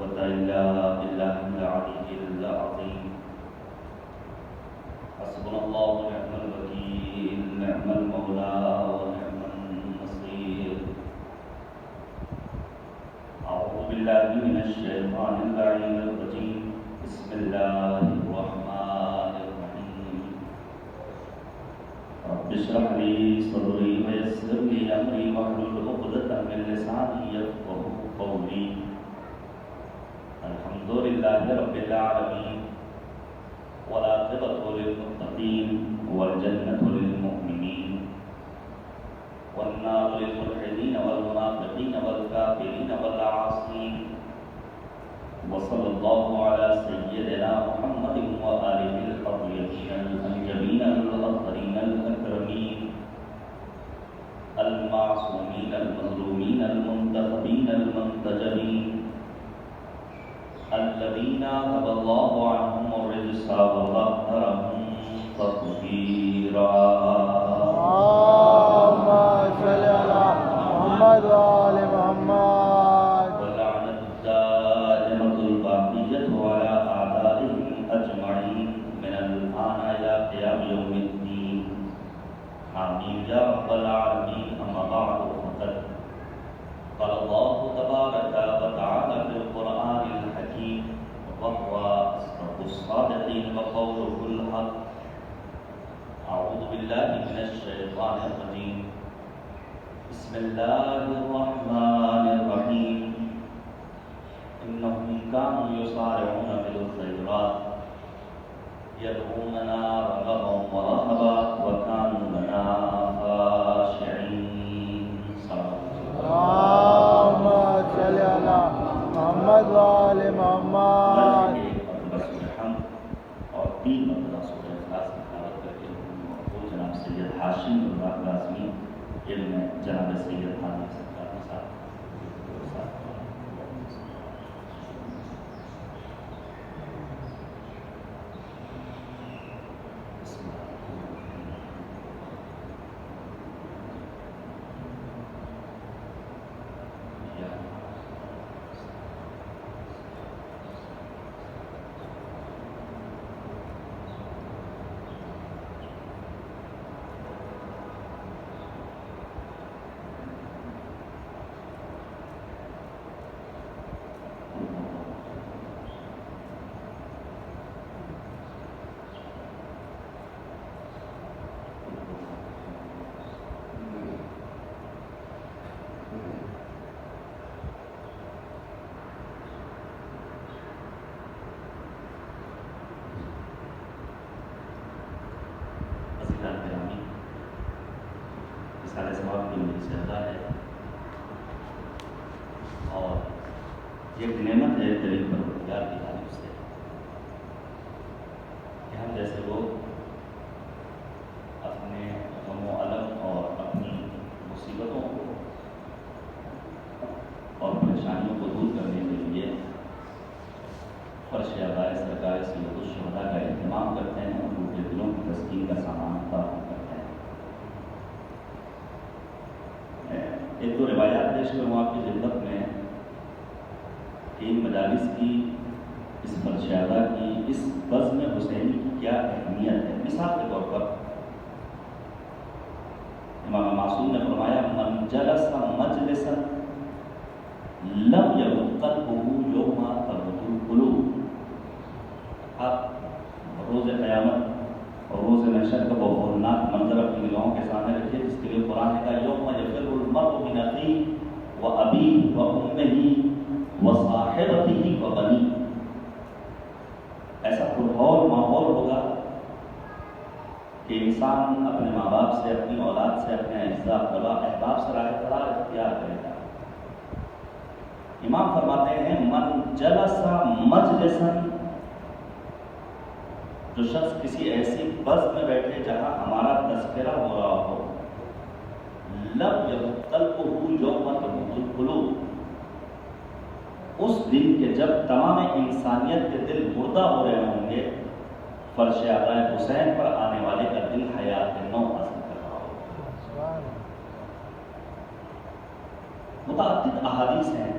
قوة إلا بالله العلي العظيم. حسبنا الله ونعم الوكيل، نعم المولى ونعم النصير. أعوذ بالله من الشيطان اللعين الرجيم. بسم الله الرحمن الرحيم. رب اشرح لي صدري ويسر لي أمري واحلل عقدة من لساني يفقهوا قولي. الحمد لله رب العالمين، والعاقبة للمتقين، والجنة للمؤمنين، والنار للملحدين والمنافقين والكافرين والعاصين. وصلى الله على سيدنا محمد وآله الطيبين الأنجبين الأطهرين الأكرمين المعصومين المظلومين المنتخبين المنتجبين الذين أذهب الله عنهم الرجس وطهرهم تطهيرا. اللهم صل على محمد وآل محمد. ولعنة الدائمة الباقية على أعدائهم أجمعين من الآن إلى قيام يوم الدين. آمين يا رب العالمين. أما بعد فقد قال الله تبارك وتعالى في القرآن الحكيم، وهو أصدق الصادقين وقوله الحق. أعوذ بالله من الشيطان الرجيم. بسم الله الرحمن الرحيم. إنهم كانوا يسارعون بالخيرات يدعوننا رغبا ورهبا وكانوا لنا خاشعين. اللهم صل على محمد وآل محمد. اور 3 مرتبہ سورہ اخلاص کی تلاوت کر کے وہ جناب سید ہاشم اللہ لازمی علم جناب سید حاجی سرکار کے ساتھ سارے سوال کی میری سزا ہے اور ایک نعمت ہے دلیل پروردگار کی جانب سے کہ ہم جیسے لوگ اپنے غم و الم اور اپنی مصیبتوں کو اور پریشانیوں کو دور کرنے کے لیے فرش عزائے سرکار سید الشہداء کا اہتمام کرتے ہیں اور ان کے دلوں کی تسکین کا سامان فراہم کرتے ہیں. ایک دو روایات پیش کروں آپ کی خدمت میں کہ ان مجالس کی، اس فرش عزا کی، اس بزم حسینی کی کیا اہمیت ہے. مثال کے طور پر امام معصوم نے فرمایا من جلس مجلسا لم یبت قلبہ یوم تبت القلوب. آپ روز قیامت اور روز محشر کا وہ ہولناک منظر اپنی نگاہوں کے سامنے رکھیے جس کے لیے قرآن نے کہا یوم یفر المرء من اخیہ وابیہ وامہ وصاحبتہ وبنیہ. ایسا پرہول ماحول ہوگا کہ انسان اپنے ماں باپ سے، اپنی اولاد سے، اپنے اعزاء اقربا احباب سے راہ قرار اختیار کرے گا. امام فرماتے ہیں من جلس مجلسا، جو شخص کسی ایسی بز میں بیٹھے جہاں ہمارا تذکرہ ہو رہا ہو، لم یبت قلبہ یوم تبت القلوب، اس دن کے جب تمام انسانیت کے دل مردہ ہو رہے ہوں گے، فرش عزائے حسین پر آنے والے کا دل حیات نو حاصل کر رہا ہوگا. متعدد احادیث ہیں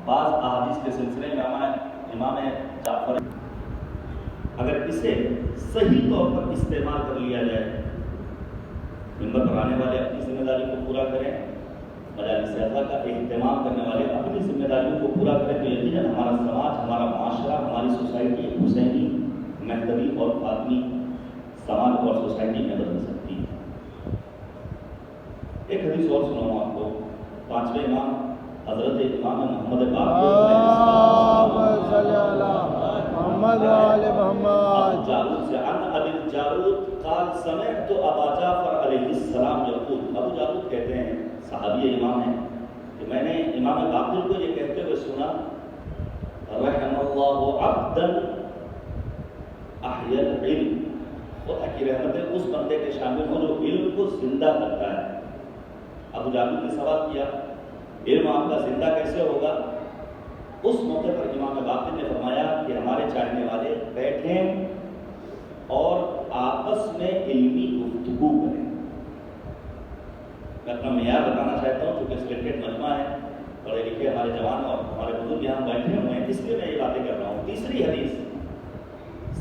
بعض احادیث کے سلسلے میں امام جعفر اگر اسے صحیح طور پر استعمال کر لیا جائے، ممبر پر آنے والے اپنی ذمہ داری کو پورا کریں، مجالس اعلیٰ کا اہتمام کرنے والے اپنی ذمہ داریوں کو پورا کریں، تو یقیناً ہمارا سماج، ہمارا معاشرہ، ہماری سوسائٹی حسینی، مہدوی اور فاطمی سماج اور سوسائٹی میں بدل سکتی ہے۔ ایک حدیث اور سناؤں آپ کو، 5ویں امام حضرت امام محمد اللہم صلی علی محمد و آل محمد۔ جارود سے عن ابی الجارود قال سمعت ابا جعفر علیہ السلام یقول، ابو جارود کہتے ہیں، صحابی امام ہیں، کہ میں نے امام باقر کو یہ کہتے ہوئے سنا، رحم اللہ عبدا احیا العلم، خدا کی رحمتیں اس بندے کے شامل ہوں جو علم کو زندہ کرتا ہے۔ ابو جارود نے سوال کیا، علم آپ کا زندہ کیسے ہوگا؟ اس موقع پر امام باقر نے فرمایا کہ ہمارے چاہنے والے بیٹھیں اور آپس میں علمی گفتگو کریں۔ میں اپنا معیار بتانا چاہتا ہوں، چونکہ سلیکٹڈ مجمع ہے، پڑھے لکھے ہمارے جوان اور ہمارے بزرگ یہاں بیٹھے ہوئے ہیں، اس لیے میں یہ باتیں کر رہا ہوں۔ تیسری حدیث،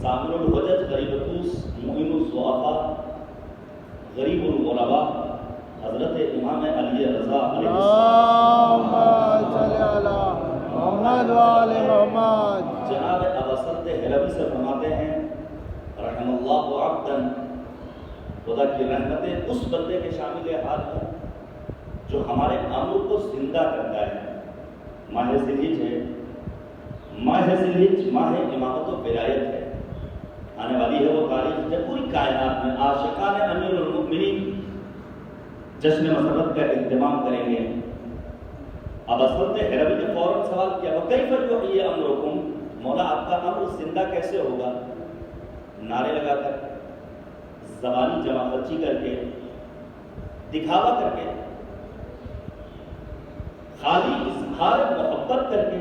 سامر الحجج غریب الطوس معین الضعفاء غریب الغرباء حضرت امام علی رضا علیہ السلام، اللہم صلی علی محمد و آل محمد۔ جناب ابوسعد ہلوی سے فرماتے ہیں، رحم اللہ عبدا، خدا کی رحمتیں اس بندے کے شامل حال ہوں جو ہمارے امر کو زندہ کرتا ہے۔ ماہ ذوالحج ہے، ماہ ذوالحج ماہ امامت و ولایت ہے، آنے والی ہے وہ تاریخ جب پوری کائنات میں عاشقان امیر المؤمنین جشن مسرت کا اہتمام کریں گے۔ ابوسعد ہلوی نے فوراً سوال کیا، وَكَيْفَ يُحْيِي أَمْرُكُمْ، مولا آپ کا امر زندہ کیسے ہوگا؟ نعرے لگا کر، زبانی جمع خرچی کر کے، دکھاوا کر کے، خالی اظہار محبت کر کے؟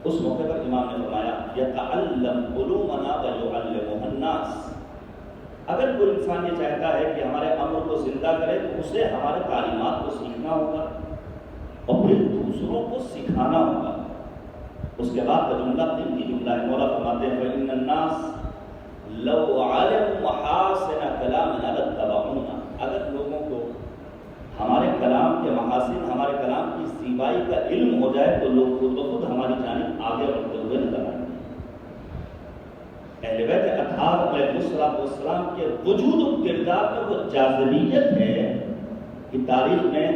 اس موقع پر امام نے فرمایا، يَتَعَلَّمْ عُلُومَنَا وَيُعَلِّمُهَا النَّاسِ، اگر کوئی انسان یہ چاہتا ہے کہ ہمارے امر کو زندہ کرے تو اسے ہمارے تعلیمات کو سیکھنا ہوگا اور پھر دوسروں کو سکھانا ہوگا۔ اس کے بعد کا جملہ قیمتی جملہ ہے، مولا فرماتے ہیں فَإِنَّ النَّاسَ لَوْ عَلِمُوا مَحَاسِنَ كَلَامِنَا لَاتَّبَعُونَا، اگر لوگوں کو ہمارے کلام کے محاسن، ہمارے کلام کی زیبائی کا علم ہو جائے تو لوگ خود بخود ہماری جانب آگے بڑھتے ہوئے نظر آئیں گے۔ اہل بیت اطہار علیہ السلام کے وجود و کردار میں وہ جاذبیت ہے کہ تاریخ میں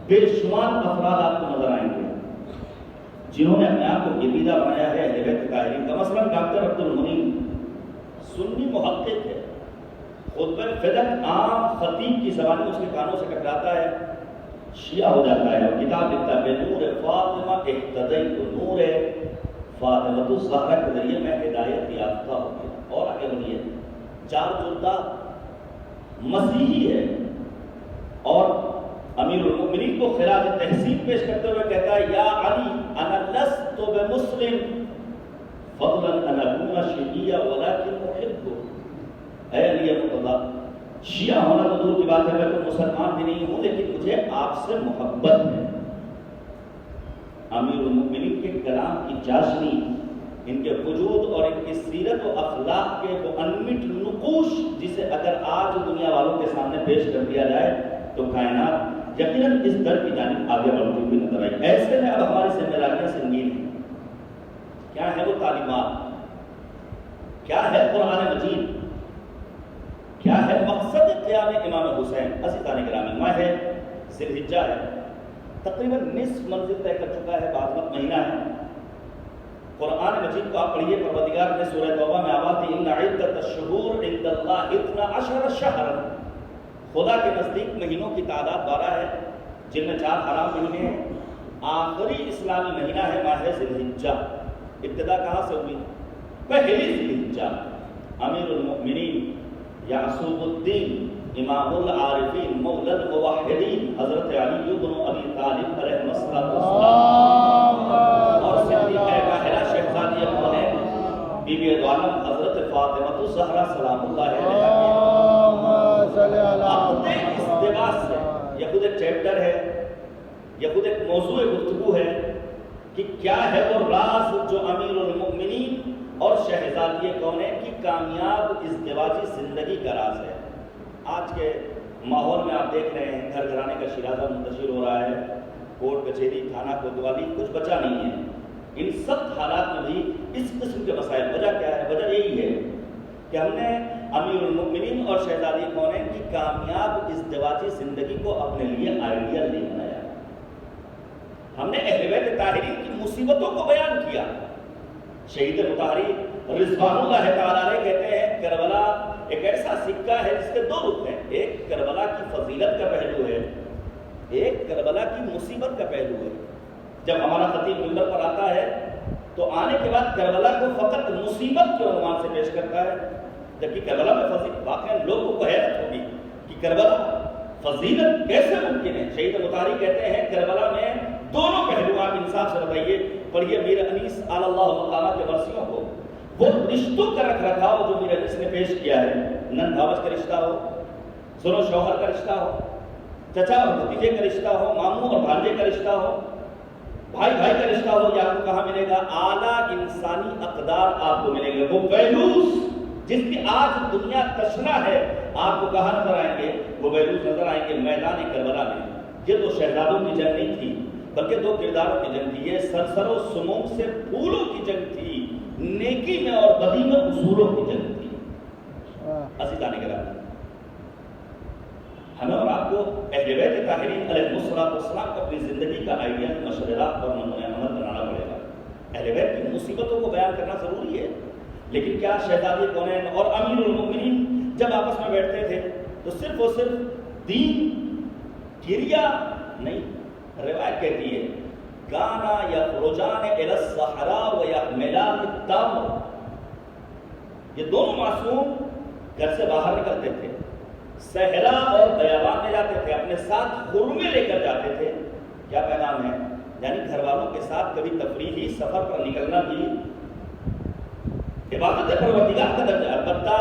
بے شمار افراد آپ کو نظر آئیں گے جنہوں نے اپنے آپ کو گرویدہ بنایا ہے اہل بیت طاہرین کا۔ مثلا ڈاکٹر عبد المنیم سنی محقق ہے، خطبہ فدق عام خطیب کی زبان میں اس کے کانوں سے ٹکراتا ہے، شیعہ ہو جاتا ہے اور کتاب لکھتا ہے، بنور فاطمہ اہتدیت، نور فاطمہ الزہرا کے ذریعے میں ہدایت یافتہ ہو گیا۔ اور آگے بڑھیے، 4 جلدہ مسیحی ہے اور امیر المؤمنین کو خراج تحسین پیش کرتے ہوئے کہتا ہے، یا علی انا لست بمسلم فضلا ان اکون شیعیہ ولکن احبہ، اے علی مرتضیٰ، شیعہ ہونا تو دور کی بات ہے، میں تو مسلمان بھی نہیں ہوں لیکن مجھے آپ سے محبت ہے۔ امیر المؤمنین کے کلام کی چاشنی، ان کے وجود اور ان کی سیرت و اخلاق کے وہ انمٹ نقوش، جسے اگر آج دنیا والوں کے سامنے پیش کر دیا جائے تو کائنات یقیناً اس در کی جانب آگے بڑھتی ہوئی نظر آئی۔ ایسے میں اب ہماری ذمہ داریاں سنگین ہیں۔ کیا ہے وہ تعلیمات؟ کیا ہے قرآن مجید؟ کیا ہے مقصد قیام امام حسین؟ عزیزان گرامی، ماہ ذوالحجہ ہے، تقریباً نصف منزل طے کر چکا ہے، بعد وقت مہینہ ہے۔ قرآن مجید کو آپ پڑھیے، پروردگار نے سورہ توبہ میں آواز دی، ان عدت الشہور عند اللہ 12 شہرا، خدا کے نزدیک مہینوں کی تعداد 12 ہے، جن میں 4 حرام مہینے ہیں۔ آخری اسلامی مہینہ ہے ماہ ذوالحجہ۔ ابتدا کہاں سے ہوئی؟ پہلی ذوالحجہ۔ امیر المؤمنین یعصوب الدین امام العارفین مولا الموحدین حضرت علی بن ابی طالب علیہ السلام اور صدیقہ طاہرہ شہزادی کونین بی بی عالم حضرت فاطمہ الزہرا سلام اللہ علیہا اپنے استباس سے، یہ خود ایک چیپٹر ہے، یہ خود ایک موضوع گفتگو ہے، کہ کیا ہے وہ راز جو امیر المؤمنین اور شہزادی کونین کی کامیاب ازدواجی زندگی کا راز ہے۔ آج کے ماحول میں آپ دیکھ رہے ہیں گھر گھرانے کا شیرازہ منتشر ہو رہا ہے، کورٹ کچہری تھانہ کوتوالی کچھ بچا نہیں ہے۔ ان سب حالات میں بھی اس قسم کے مسائل، وجہ کیا ہے؟ وجہ یہی ہے کہ ہم نے امیر المؤمنین اور شہزادی کونین کی کامیاب ازدواجی زندگی کو اپنے لیے آئیڈیل نہیں بنایا۔ ہم نے اہل بیت طاہرین کی مصیبتوں کو بیان کیا۔ شہید مطہری رضوان اللہ تعالیٰ علیہ کہتے ہیں کربلا ایک ایسا سکہ ہے جس کے دو رخ ہیں، ایک کربلا کی فضیلت کا پہلو ہے، ایک کربلا کی مصیبت کا پہلو ہے۔ جب ہمارا خطیب منبر پر آتا ہے تو آنے کے بعد کربلا کو فقط مصیبت کے عنوان سے پیش کرتا ہے، جبکہ کربلا میں فضیلت، واقعا لوگوں کو حیرت ہوگی کہ کربلا فضیلت کیسے ممکن ہے۔ شہید مطہری کہتے ہیں کربلا میں دونوں پہلو، آپ انصاف سے بتائیے، پڑھیے میر انیس علی اللہ تعالیٰ کے ورثیوں کو، وہ رشتوں کا رکھ رکھاؤ جو میر انیس نے پیش کیا ہے، نن بھاوج کا رشتہ ہو، سنو شوہر کا رشتہ ہو، چچا اور بھتیجے کا رشتہ ہو، ماموں اور بھانجے کا رشتہ ہو، بھائی بھائی کا رشتہ ہو، یہ آپ کو کہاں ملے گا؟ اعلیٰ انسانی اقدار آپ کو ملیں گے۔ وہ ویلوز جس کی آج دنیا تشنا ہے، آپ کو کہاں نظر آئیں گے؟ وہ ویلوز نظر آئیں گے میدان کربلا میں۔ یہ دو شہزادوں کی جنگ نہیں تھی بلکہ دو کرداروں کی جنگ تھی۔ یہ سرسر و سموم سے پھولوں کی جنگ تھی، نیکی میں اور بدی میں اصولوں کی جنگ تھی۔ عزیزان گرامی، ہمیں اور آپ کو اہل بیت طاہرین علیہ السلام کو اپنی زندگی کا آئیڈیل مشورات اور نمونہ عمل بنانا پڑے گا۔ اہل بیت کی مصیبتوں کو بیان کرنا ضروری ہے، لیکن کیا شہزادی کونین اور امیر المؤمنین جب آپس میں بیٹھتے تھے تو صرف اور صرف دین کریا نہیں؟ روایت کہتی ہے کانا یخرجان الی الصحراء ویحملان التمر، یہ دونوں معصوم گھر سے باہر نکلتے تھے، صحرا اور بیابان میں جاتے تھے، اپنے ساتھ خرمے لے کر جاتے تھے۔ کیا پیغام ہے؟ یعنی گھر والوں کے ساتھ کبھی تفریحی سفر پر نکلنا بھی عبادت پروردگار کا درجہ، البتہ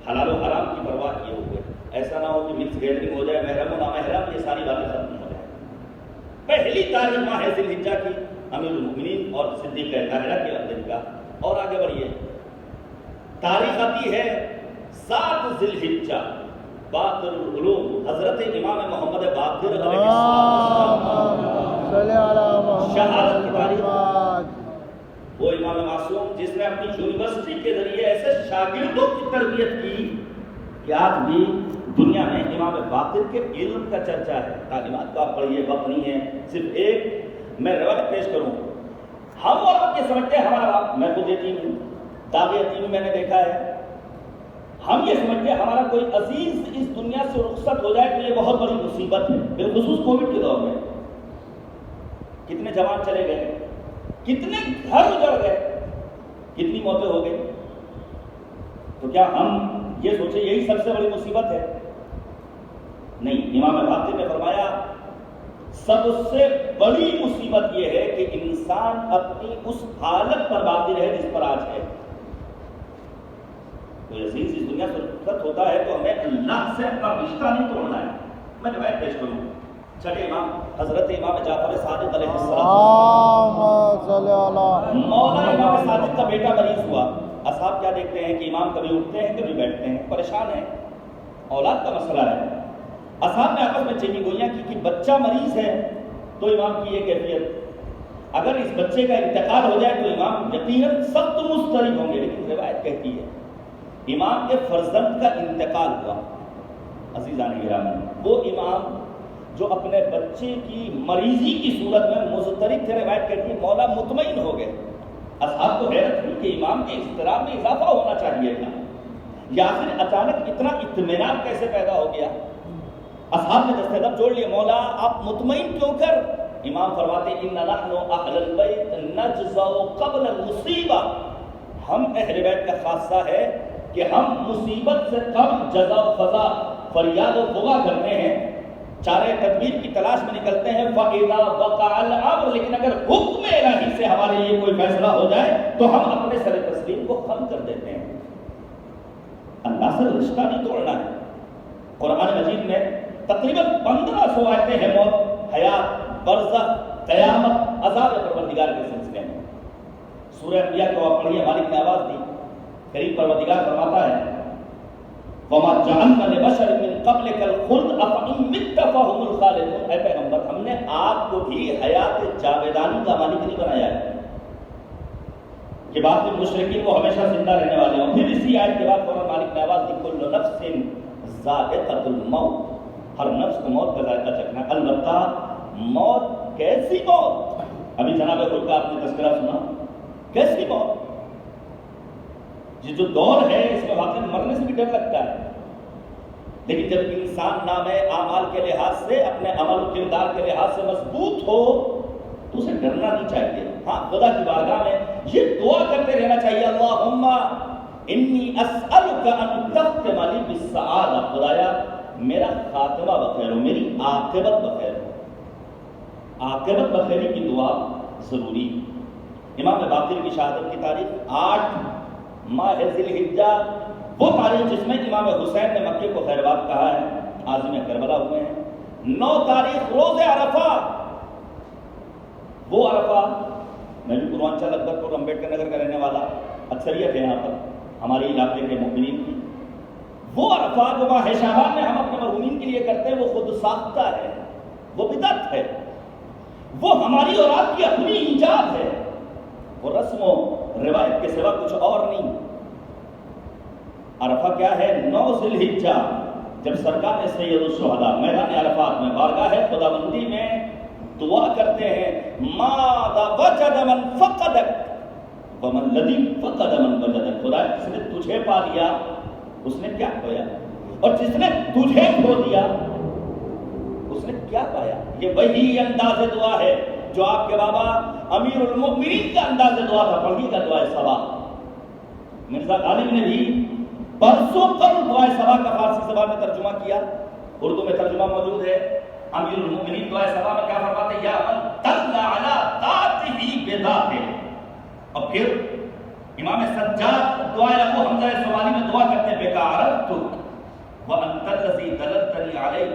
حلال و حرام کی پرواہ کیے ہوئے، ایسا نہ ہو کہ مکس گیدرنگ ہو جائے، محرم و نامحرم، یہ ساری باتیں ختم ہو جائیں۔ پہلی تاریخ ماہ ذی الحجہ کی امیر المؤمنین اور صدیقہ طاہرہ کے دن کا، اور آگے بڑھیے، تاریخ آتی ہے 7 ذی الحجہ، باقر العلوم حضرت امام محمد باقر علیہ السلام، شہادت کی تاریخ، وہ امام معصوم جس نے اپنی یونیورسٹی کے ذریعے ایسے شاگردوں کی تربیت کی کہ آج بھی دنیا میں امام باقر کے علم کا چرچا ہے۔ تعلیمات کو آپ پڑھیے، وقت نہیں ہے، صرف ایک میں روایت پیش کروں۔ ہم اور آپ یہ سمجھتے ہیں ہمارا باپ، میں خود یتیم ہوں، داغ یتیمی میں نے دیکھا ہے، ہم یہ سمجھتے ہیں ہمارا کوئی عزیز اس دنیا سے رخصت ہو جائے تو یہ بہت بڑی مصیبت ہے، بالخصوص کووڈ کے دور میں۔ کتنے جوان چلے گئے، کتنے گھر اجڑ گئے، کتنی موتیں ہو گئی، تو کیا ہم یہ سوچیں یہی سب سے بڑی مصیبت ہے؟ نہیں، امام باقر نے فرمایا سب سے بڑی مصیبت یہ ہے کہ انسان اپنی اس حالت پر باقی رہے جس پر آج ہے۔ کوئی عزیز اس دنیا سے رخصت ہوتا ہے تو ہمیں اللہ سے اپنا رشتہ نہیں توڑنا ہے۔ میں روایت پیش کروں، چھٹے امام حضرت امام جعفر صادق علیہ السلام، مولا امام صادق کا بیٹا مریض ہوا۔ اصحاب کیا دیکھتے ہیں کہ امام کبھی اٹھتے ہیں کبھی بیٹھتے ہیں، پریشان ہیں، اولاد کا مسئلہ ہے۔ اصحاب نے آپس میں چینی گوئیاں کی کہ بچہ مریض ہے تو امام کی یہ کیفیت، اگر اس بچے کا انتقال ہو جائے تو امام یقیناً سخت مضطرب ہوں گے۔ لیکن روایت کہتی ہے امام کے فرزند کا انتقال ہوا۔ عزیزان گرامی، وہ امام جو اپنے بچے کی مریضی کی صورت میں مضطرب تھے، روایت کہتی ہے مولا مطمئن ہو گئے۔ اصحاب کو حیرت ہوئی کہ امام کے اضطراب میں اضافہ ہونا چاہیے تھا، یا پھر اچانک اتنا اطمینان کیسے پیدا ہو گیا؟ اصحاب نے دستدب جوڑ لیے، مولا آپ مطمئن کیوں کر؟ امام فرماتے ان نحن اہل البیت نجزع قبل المصیبہ، ہم اہل بیت کا خاصہ ہے کہ ہم مصیبت سے قبل جزا و فضا، فریاد و دعا کرتے ہیں، چارے تدبیر کی تلاش میں نکلتے ہیں۔ فَإِذَا وَقَعَ الْأَمْرُ، لیکن اگر حکم الہی سے ہمارے لیے کوئی فیصلہ ہو جائے تو ہم اپنے سر تسلیم کو ختم کر دیتے ہیں۔ اللہ سے رشتہ نہیں توڑنا ہے۔ قرآن مجید میں تقریباً 1500 آیتیں ہیں موت، حیات، برزخ، قیامت، عذاب پروردگار کے سلسلے میں۔ سورہ انبیاء کو آپ پڑھیے، مالک نے آواز دی، قریب پروردگار فرماتا ہے وَمَا جَعَلْنَا لِبَشَرٍ مِّن قَبْلِكَ الْخُلْدَ أَفَإِن مِتَّ فَهُمُ الْخَالِدُونَ۔ اے پیغمبر، ہم نے آپ کو بھی حیات جاویدانی کا مالک نہیں بنایا ہے کہ بعد میں مشرکین کو ہمیشہ زندہ رہنے والے ہوں۔ پھر اسی آیت کے بعد فوراً مالک نے آواز دی کُلُّ نَفْسٍ ذَائِقَةُ الْمَوْتِ، ہر نفس کو موت کا ذائقہ چکھنا۔ البتہ موت کیسی موت؟ ابھی جناب خود کا آپ نے تذکرہ سنا، کیسی موت؟ یہ جو دور ہے اس میں واقعی مرنے سے بھی ڈر لگتا ہے، لیکن جب انسان نام اعمال کے لحاظ سے، اپنے عمل و کردار کے لحاظ سے مضبوط ہو تو اسے ڈرنا نہیں چاہیے۔ ہاں، خدا کی بارگاہ میں یہ دعا کرتے رہنا چاہیے، اللہم انی اسألک ان تختم لی بالسعادہ، خدایا میرا خاتمہ بخیر ہو، میری عاقبت بخیر ہو۔ عاقبت بخیری کی دعا ضروری۔ امام باقر کی شہادت کی تاریخ 8 ماہ ذی الحجہ، وہ تاریخ جس میں امام حسین نے مکے کو خیرباد کہا ہے، عازم کربلا ہوئے ہیں۔ 9 تاریخ روز عرفہ، وہ عرفہ، میں بھی پورانچل اکبرپور امبیڈکر نگر کا رہنے والا، اکثریت ہے یہاں پر ہمارے علاقے کے مومنین کی، وہ عرفہ جو ماہ شعبان میں ہم اپنے مرحومین کے لیے کرتے ہیں، وہ خود ساختہ ہے، وہ بدعت ہے، وہ ہماری اور آپ کی اپنی ایجاد ہے، وہ رسم و روایت کے سوا کچھ اور نہیں۔ عرفہ کیا ہے؟ 9 ذی الحجہ، جب سرکار سید الشہداء میدان عرفات میں بارگاہ خداوندی میں دعا کرتے ہیں، ماذا وجد من فقدک ومن الذی فقد من وجدک، خدا جس نے تجھے پا لیا اس نے کیا کھویا، اور جس نے تجھے کھو دیا اس نے کیا پایا۔ یہ وہی انداز دعا ہے جو آپ کے بابا امیر المؤمنین کا انداز دعا تھا۔ پڑھیے گا دعائے صبا، مرزا غالب نے بھی برسوں قبل دعائے صبا کا فارسی زبان میں ترجمہ کیا، اردو میں ترجمہ موجود ہے۔ امیر المؤمنین دعائے صبا میں کیا فرماتے ہیں؟ یا من دل علی ذاتہ بذاتہ، اور پھر امام سجاد دعائے ابو حمزہ سوالی میں دعا کرتے ہیں، بک عرفتک وانت الذی دللتنی علیہ